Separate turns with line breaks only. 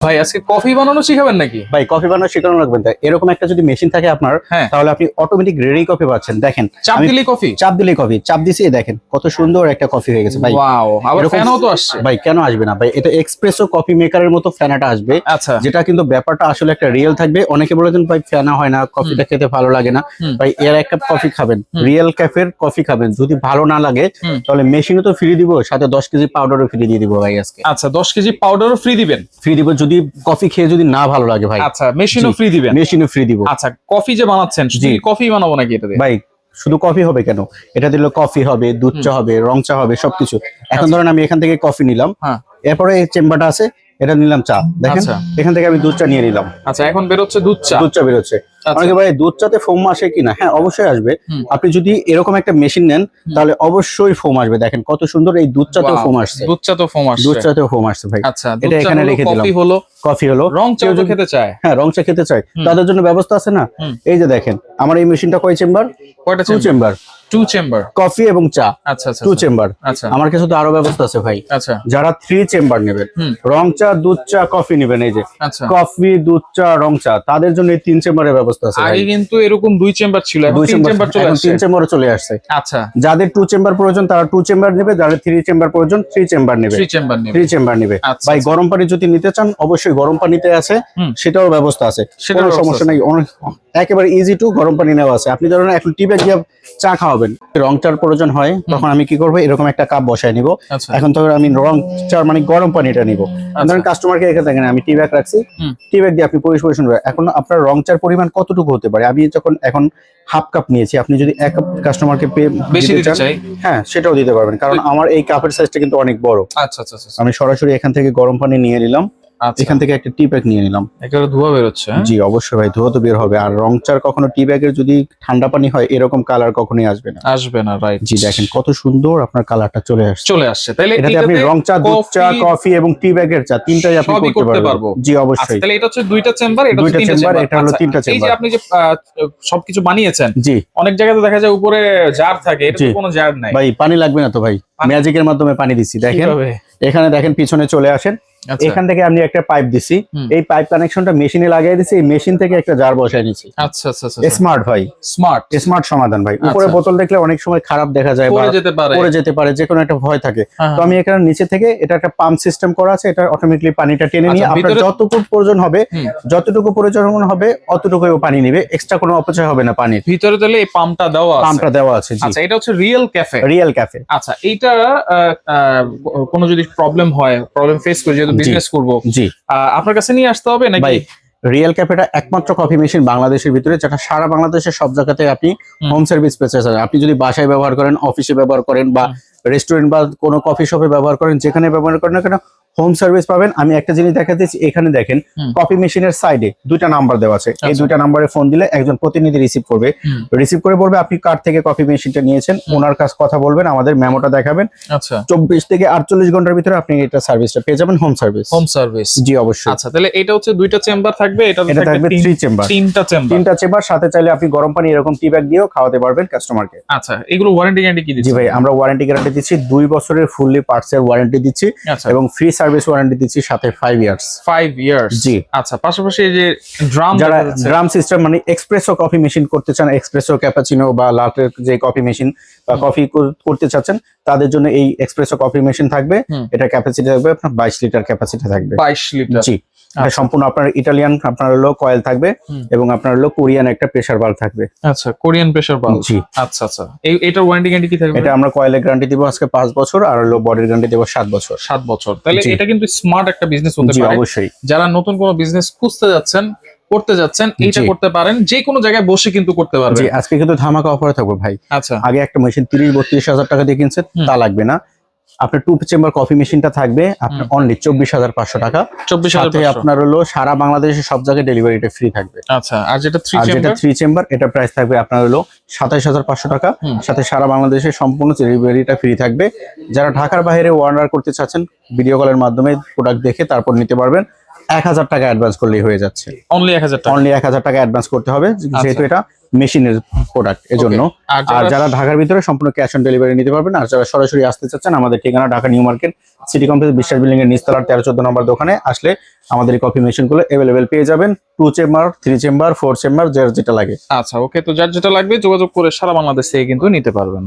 ভাই আজকে কফি বানানো শিখাবেন নাকি?
ভাই কফি বানানো শেখানো লাগবে না। এরকম একটা যদি মেশিন থাকে আপনার, তাহলে আপনি অটোমেটিক রেডি কফি পাচ্ছেন। দেখেন
চাপ দিলেই কফি,
চাপ দিলেই কফি, চাপ দিছি দেখেন কত সুন্দর একটা কফি হয়ে গেছে ভাই।
ওয়াও, আবার ফ্যানও তো আসছে
ভাই। কেন আসবে না ভাই? এটা এক্সপ্রেসো কফি মেকারের মতো ফ্যানাটা আসবে।
আচ্ছা,
যেটা কিন্তু ব্যাপারটা আসলে একটা রিয়েল থাকবে। অনেকে বলেছেন ভাই ফ্যানা হয় না, কফিটা খেতে ভালো লাগে না। ভাই এর এক কাপ কফি খাবেন, রিয়েল ক্যাফের কফি খাবেন, যদি ভালো না লাগে তাহলে মেশিনও তো ফ্রি দিব, সাথে 10 কেজি পাউডারও ফ্রি দিয়ে দিব ভাই আজকে।
আচ্ছা 10 কেজি পাউডারও ফ্রি দিবেন?
ফ্রি দিব যদি কফি খেয়ে যদি না ভালো লাগে ভাই।
আচ্ছা মেশিনও ফ্রি দিবেন?
মেশিনও ফ্রি দিব।
আচ্ছা কফি যে বানাচ্ছেন শুধু কফি বানাবো নাকি এটা দিয়ে?
ভাই শুধু কফি হবে কেন, এটা দিলে কফি হবে, দুধ চা হবে, রং চা হবে, সবকিছু। এখন ধরেন আমি এখান থেকে কফি নিলাম, এরপরে এই চেম্বারটা আছে, এটা নিলাম চা, দেখেন এখান থেকে আমি দুধ চা নিয়ে নিলাম।
আচ্ছা এখন বেরোচ্ছে দুধ চা,
দুধ চা বেরোচ্ছে। অনেকে ভাই দুধ চাতে ফোম আসে কিনা, হ্যাঁ অবশ্যই আসবে। আপনি যদি এরকম একটা মেশিন নেন তাহলে অবশ্যই ফোম আসবে। দেখেন কত সুন্দর এই দুধ চাতেও ফোম আসছে,
দুধ চাতেও ফোম আসছে,
দুধ চাতেও ফোম আসছে ভাই।
আচ্ছা
এটা এখানে রেখে দিলাম।
কফি হলো,
কফি হলো,
রং চা যদি খেতে চায়,
হ্যাঁ রং চা খেতে চায় তাদের জন্য ব্যবস্থা আছে না। এই যে দেখেন আমার এই মেশিনটা কয় চেম্বার?
কয়টা
চেম্বার?
2 চেম্বার
কফি এবং চা।
আচ্ছা আচ্ছা
2 চেম্বার।
আচ্ছা
আমার কাছে তো আরো ব্যবস্থা আছে ভাই।
আচ্ছা
যারা 3 চেম্বার নেবেন, রং চা, দুধ চা, কফি নেবেন, এই যে
আচ্ছা
কফি, দুধ চা, রং চা, তাদের জন্য এই 3 চেম্বারের ব্যবস্থা আছে।
আগে কিন্তু এরকম 2 চেম্বার ছিল, এখন 3 চেম্বার চলে আসছে।
3 চেম্বারও চলে আসছে।
আচ্ছা
যাদের 2 চেম্বার প্রয়োজন তারা 2 চেম্বার নেবে, যাদের 3 চেম্বার প্রয়োজন 3 চেম্বার নেবে।
3 চেম্বার নেবে,
3 চেম্বার নেবে। ভাই গরম পানি যদি নিতে চান অবশ্যই গরম পানিতে আছে, সেটাও ব্যবস্থা আছে, কোনো সমস্যা নাই। একেবারে ইজি টু গরম পানি নেওয়া আছে। আপনি ধরুন এখন টি ব্যাগ দিয়ে চা খাওয়াবেন, রং চার প্রয়োজন হয়, তখন আমি কি করবো, এরকম একটা কাপ বসায় নিব। এখন তো আমি রং চার মানে গরম পানিটা নিব। ধরেন কাস্টমারকে এখানে দেখেন আমি টি ব্যাগ রাখছি, টি ব্যাগ দিয়ে আপনি পরিবেশন করবেন। এখন আপনার রং চার পরিমাণ কতটুকু হতে পারে? আমি যখন এখন হাফ কাপ নিয়েছি, আপনি যদি 1 কাপ কাস্টমারকে
বেশি দিতে চাই,
হ্যাঁ সেটাও দিতে পারবেন, কারণ আমার এই কাপের সাইজটা কিন্তু অনেক বড়।
আচ্ছা আচ্ছা আচ্ছা
আমি সরাসরি এখান থেকে গরম পানি নিয়ে নিলাম, এখান থেকে একটা টি ব্যাগ নিয়ে নিলাম।
একেবারে ধোঁয়া বের হচ্ছে।
জি অবশ্যই ভাই, ধোঁয়া তো বের হবে। আর রং চার কখনো টি ব্যাগের যদি ঠান্ডা পানি হয় এরকম কালার কখনোই আসবে না,
আসবে না, রাইট।
জি দেখেন কত সুন্দর আপনার কালারটা চলে আসছে।
তাহলে
এটাতে আপনি রং চা, দুধ চা, কফি এবং টি ব্যাগের চা তিনটাই আপনি করতে পারবেন। জি অবশ্যই।
তাহলে এটা হচ্ছে 2টা চেম্বার, এটা হচ্ছে 3টা চেম্বার,
এটা হলো 3টা চেম্বার।
এই যে আপনি যে সবকিছু বানিয়েছেন,
জি
অনেক জায়গাতে দেখা যায় উপরে জার থাকে, এটা তো কোনো জার নাই
ভাই। পানি লাগবে না তো ভাই, ম্যাজিকের মাধ্যমে পানি দিচ্ছি। দেখেন এখানে দেখেন, পিছনে চলে আসেন, এখান থেকে আমি একটা পাইপ দিছি, এই পাইপ কানেকশনটা মেশিনে লাগিয়ে দিছি, এই মেশিন থেকে একটা জার বসায় নিছি।
আচ্ছা আচ্ছা আচ্ছা,
স্মার্ট ভাই, স্মার্ট সমাধান ভাই। উপরে বোতল দেখলে অনেক সময় খারাপ দেখা যায়, পড়ে যেতে পারে, যে কোনো একটা ভয় থাকে। তো আমি এখানে নিচে থেকে এটা একটা পাম্প সিস্টেম করা আছে, এটা অটোমেটিক্যালি পানিটা টেনে নিয়ে আপনার যতটুকু প্রয়োজন হবে অতটুকুই পানি নেবে, এক্সট্রা কোনো অপচয় হবে না পানির
ভিতরে। তাহলে এই পাম্পটা দেওয়া আছে।
আচ্ছা
এটা হচ্ছে রিয়েল ক্যাফে। আচ্ছা এইটা কোনো যদি প্রবলেম ফেস করি, যেহেতু বিজনেস করব,
জি
আপনার কাছে নিয়ে আসতে হবে নাকি?
রিয়েল ক্যাফেটা একমাত্র কফি মেশিন বাংলাদেশের ভিতরে, যেটা সারা বাংলাদেশের সব জায়গাতে আপনি হোম সার্ভিস পেতে চান। আপনি যদি বাসায় ব্যবহার করেন, অফিসে ব্যবহার করেন, বা রেস্টুরেন্ট বা কোনো কফি শপে ব্যবহার করেন, যেখানে ব্যবহার করেন না কেন হোম সার্ভিস পাবেন। আমি একটা জিনিস দেখাতেছি, এখানে দেখেন কফি মেশিনের সাইডে 2টা নাম্বার দেওয়া আছে। এই 2টা নাম্বারে ফোন দিলে একজন প্রতিনিধি রিসিভ করে বলবে আপনি কার থেকে কফি মেশিনটা নিয়েছেন, ওনার কাছে কথা বলবেন, আমাদের মেমোটা দেখাবেন। আচ্ছা 24 থেকে 48 ঘন্টার ভিতরে আপনি এটা সার্ভিসটা পেয়ে যাবেন, হোম সার্ভিস। জি অবশ্যই।
আচ্ছা তাহলে এটা হচ্ছে 2টা চেম্বার থাকবে, এটা
থাকবে 3 চেম্বার।
3টা চেম্বার
সাথে চাইলে আপনি গরম পানি এরকম টি ব্যাগ দিয়েও খাওয়াতে পারবেন কাস্টমারকে।
আচ্ছা এগুলো ওয়ারেন্টি গ্যারান্টি কি দিচ্ছেন?
জি ভাই, আমরা ওয়ারেন্টি গ্যারান্টি দিচ্ছি 2 বছরের ফুললি পার্টস এর ওয়ারেন্টি দিচ্ছি, এবং ফ্রি সার্ভিস ওয়ারেন্টি দিচ্ছি সাথে 5 ইয়ার্স। জি আচ্ছা। পাশাপাশি এই যে ড্রাম সিস্টেম মানে এক্সপ্রেসো কফি মেশিন করতে চান, এক্সপ্রেসো ক্যাপাচিনো বা লাটের যে কফি মেশিন বা কফি করতে চাচ্ছেন, তাদের জন্য এই এক্সপ্রেসো কফি মেশিন থাকবে। এটা ক্যাপাসিটি থাকবে আপনার 22 লিটার ক্যাপাসিটি থাকবে।
22 লিটার।
জি সম্পূর্ণ আপনার ইটালিয়ান আপনার হলো কয়েল থাকবে, এবং আপনার হলো কোরিয়ান একটা প্রেসার বাল্ব থাকবে।
আচ্ছা কোরিয়ান প্রেসার বাল্ব। জি আচ্ছা আচ্ছা। এটার ওয়ারেন্টি গ্যারান্টি কি থাকবে?
এটা আমরা কয়েলের গ্যারান্টি দিব আজকে 5 বছর, আর হলো বডির গ্যারান্টি দেব 7 বছর।
তাহলে এটা কিন্তু স্মার্ট একটা বিজনেস হতে পারে।
অবশ্যই।
যারা নতুন কোনো বিজনেস করতে যাচ্ছেন এইটা করতে পারেন, যে কোনো জায়গায় বসে কিন্তু করতে পারবেন।
জি আজকে কিন্তু ধামাকা অফারে থাকবে ভাই। আচ্ছা আগে একটা মেশিন 30-32 হাজার টাকা দিয়ে কিনছেন, তা লাগবে না। আপনার 2 চেম্বার কফি মেশিনটা থাকবে আপনার অনলি 24,500 টাকা। 24,500 আপনার হলো সারা বাংলাদেশে সব জায়গায় ডেলিভারিটা ফ্রি থাকবে।
আচ্ছা আর যেটা
3 চেম্বার এটা প্রাইস থাকবে আপনার হলো 27,500 টাকা, সাথে সারা বাংলাদেশে সম্পূর্ণ ডেলিভারিটা ফ্রি থাকবে। যারা ঢাকার বাইরে অর্ডার করতে চাচ্ছেন, ভিডিও কলের মাধ্যমে প্রোডাক্ট দেখে তারপর নিতে পারবেন। 1000 টাকা অ্যাডভান্স করলেই হয়ে যাচ্ছে।
অনলি 1000 টাকা
অ্যাডভান্স করতে হবে, যেহেতু এটা মেশিনের প্রোডাক্ট এজন্য। আর যারা ঢাকার ভিতরে সম্পূর্ণ ক্যাশ অন ডেলিভারি নিতে পারবেন, আর যারা সরাসরি আসতে চাচ্ছেন আমাদের ঠিকানা Dhaka new market city complex বিশ্বাস বিল্ডিং এর নিচতলার 13-14 নম্বর দোকানে আসলে আমাদের এই কফি মেশিন গুলো অ্যাভেলেবেল পেয়ে যাবেন। 2 চেম্বার, 3 চেম্বার, 4 চেম্বার, যার যেটা লাগে।
আচ্ছা ওকে, তো যার যেটা লাগবে যোগাযোগ করে সারা বাংলাদেশ থেকে কিন্তু নিতে পারবেন।